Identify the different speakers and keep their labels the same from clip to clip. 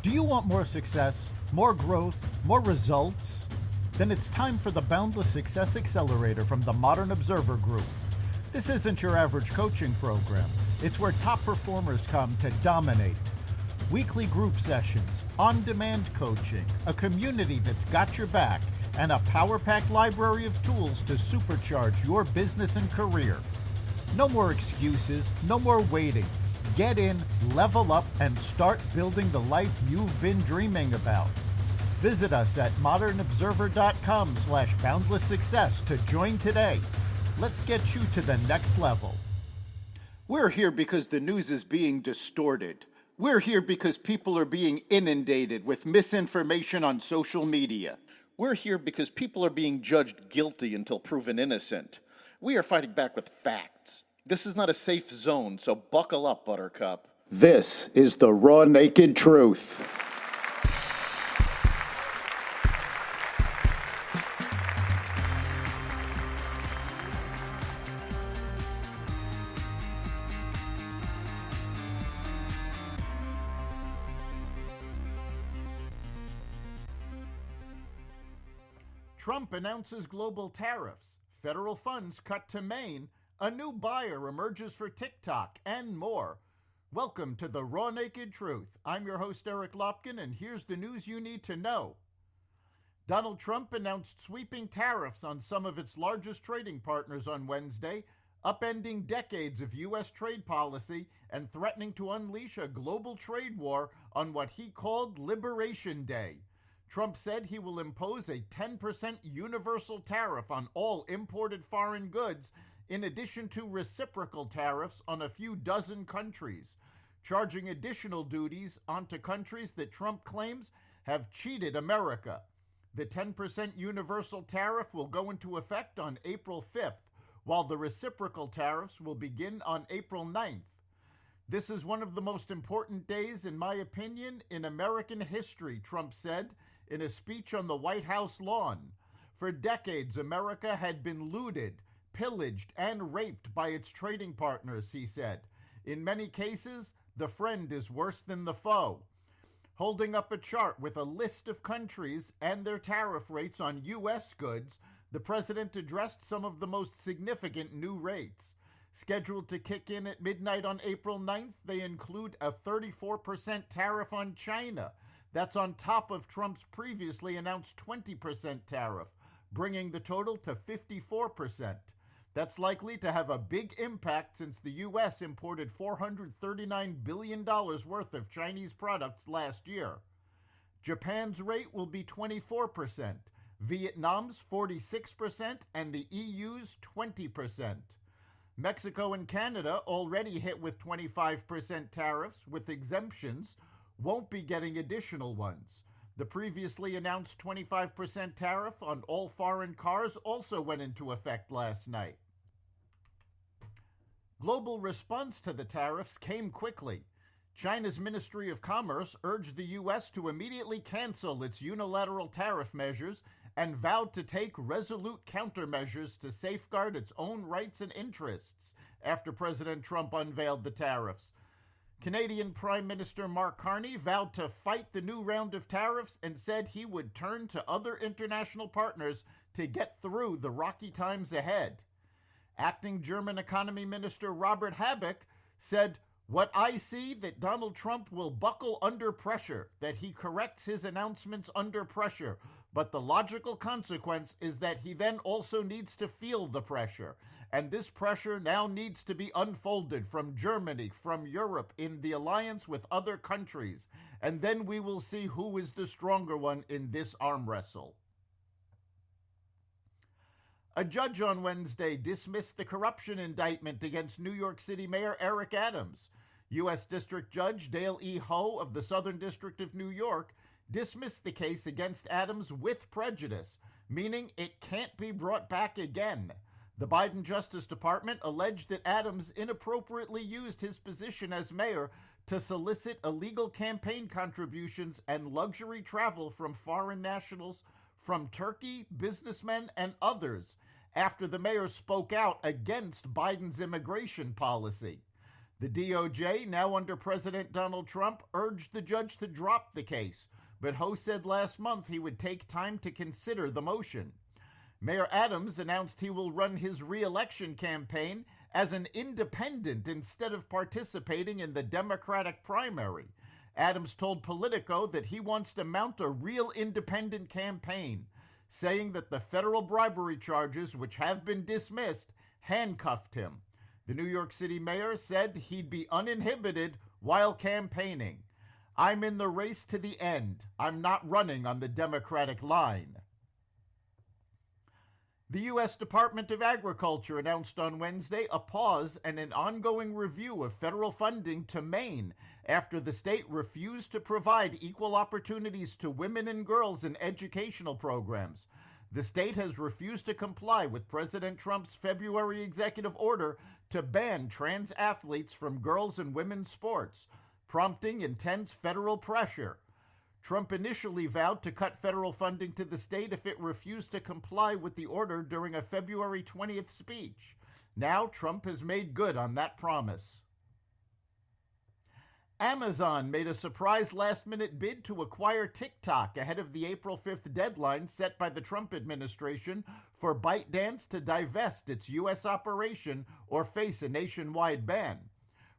Speaker 1: Do you want more success, more growth, more results? Then it's time for the Boundless Success Accelerator from the Modern Observer Group. This isn't your average coaching program. It's where top performers come to dominate. Weekly group sessions, on-demand coaching, a community that's got your back, and a power-packed library of tools to supercharge your business and career. No more excuses, no more waiting. Get in, level up, and start building the life you've been dreaming about. Visit us at modernobserver.com/boundless success to join today. Let's get you to the next level.
Speaker 2: We're here because the news is being distorted. We're here because people are being inundated with misinformation on social media. We're here because people are being judged guilty until proven innocent. We are fighting back with facts. This is not a safe zone, so buckle up, Buttercup. This is the raw, naked truth.
Speaker 1: Trump announces global tariffs, federal funds cut to Maine, a new buyer emerges for Tik Tok, and more. Welcome to the Raw Naked Truth. I'm your host, Eric Lopkin, and here's the news you need to know. Donald Trump announced sweeping tariffs on some of its largest trading partners on Wednesday, upending decades of U.S. trade policy and threatening to unleash a global trade war on what he called Liberation Day. Trump said he will impose a 10% universal tariff on all imported foreign goods, in addition to reciprocal tariffs on a few dozen countries, charging additional duties onto countries that Trump claims have cheated America. The 10% universal tariff will go into effect on April 5th, while the reciprocal tariffs will begin on April 9th. This is one of the most important days, in my opinion, in American history, Trump said in a speech on the White House lawn. For decades, America had been looted, pillaged, and raped by its trading partners, he said. In many cases, the friend is worse than the foe. Holding up a chart with a list of countries and their tariff rates on U.S. goods, the president addressed some of the most significant new rates. Scheduled to kick in at midnight on April 9th, they include a 34% tariff on China. That's on top of Trump's previously announced 20% tariff, bringing the total to 54%. That's likely to have a big impact since the U.S. imported $439 billion worth of Chinese products last year. Japan's rate will be 24%, Vietnam's 46%, and the EU's 20%. Mexico and Canada, already hit with 25% tariffs with exemptions, won't be getting additional ones. The previously announced 25% tariff on all foreign cars also went into effect last night. Global response to the tariffs came quickly. China's Ministry of Commerce urged the U.S. to immediately cancel its unilateral tariff measures and vowed to take resolute countermeasures to safeguard its own rights and interests after President Trump unveiled the tariffs. Canadian Prime Minister Mark Carney vowed to fight the new round of tariffs and said he would turn to other international partners to get through the rocky times ahead. Acting German Economy Minister Robert Habeck said, "What I see that Donald Trump will buckle under pressure, that he corrects his announcements under pressure, but the logical consequence is that he then also needs to feel the pressure. And this pressure now needs to be unfolded from Germany, from Europe, in the alliance with other countries. And then we will see who is the stronger one in this arm wrestle." A judge on Wednesday dismissed the corruption indictment against New York City Mayor Eric Adams. U.S. District Judge Dale E. Ho of the Southern District of New York dismissed the case against Adams with prejudice, meaning it can't be brought back again. The Biden Justice Department alleged that Adams inappropriately used his position as mayor to solicit illegal campaign contributions and luxury travel from foreign nationals from Turkey, businessmen, and others after the mayor spoke out against Biden's immigration policy. The DOJ, now under President Donald Trump, urged the judge to drop the case, but Ho said last month he would take time to consider the motion. Mayor Adams announced he will run his re-election campaign as an independent instead of participating in the Democratic primary. Adams told Politico that he wants to mount a real independent campaign, saying that the federal bribery charges, which have been dismissed, handcuffed him. The New York City mayor said he'd be uninhibited while campaigning. "I'm in the race to the end. I'm not running on the Democratic line." The U.S. Department of Agriculture announced on Wednesday a pause and an ongoing review of federal funding to Maine after the state refused to provide equal opportunities to women and girls in educational programs. The state has refused to comply with President Trump's February executive order to ban trans athletes from girls' and women's sports, prompting intense federal pressure. Trump initially vowed to cut federal funding to the state if it refused to comply with the order during a February 20th speech. Now Trump has made good on that promise. Amazon made a surprise last-minute bid to acquire Tik Tok ahead of the April 5th deadline set by the Trump administration for ByteDance to divest its U.S. operation or face a nationwide ban.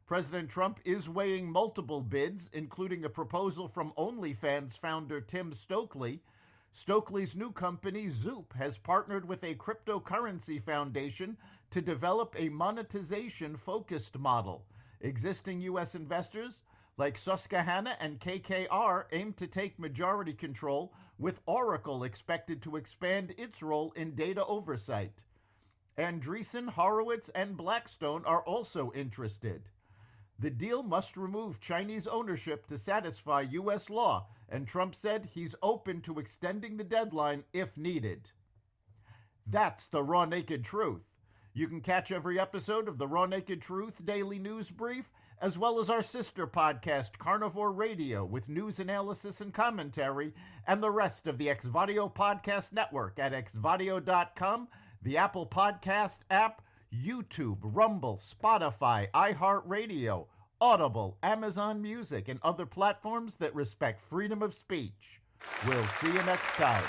Speaker 1: President Trump is weighing multiple bids, including a proposal from OnlyFans founder Tim Stokely. Stokely's new company, Zoop, has partnered with a cryptocurrency foundation to develop a monetization-focused model. Existing U.S. investors like Susquehanna and KKR aim to take majority control, with Oracle expected to expand its role in data oversight. Andreessen, Horowitz, and Blackstone are also interested. The deal must remove Chinese ownership to satisfy U.S. law, and Trump said he's open to extending the deadline if needed. That's the Raw Naked Truth. You can catch every episode of the Raw Naked Truth Daily News Brief, as well as our sister podcast, Carnivore Radio, with news analysis and commentary, and the rest of the Xvadio Podcast Network at xvadio.com, the Apple Podcast app, YouTube, Rumble, Spotify, iHeartRadio, Audible, Amazon Music, and other platforms that respect freedom of speech. We'll see you next time.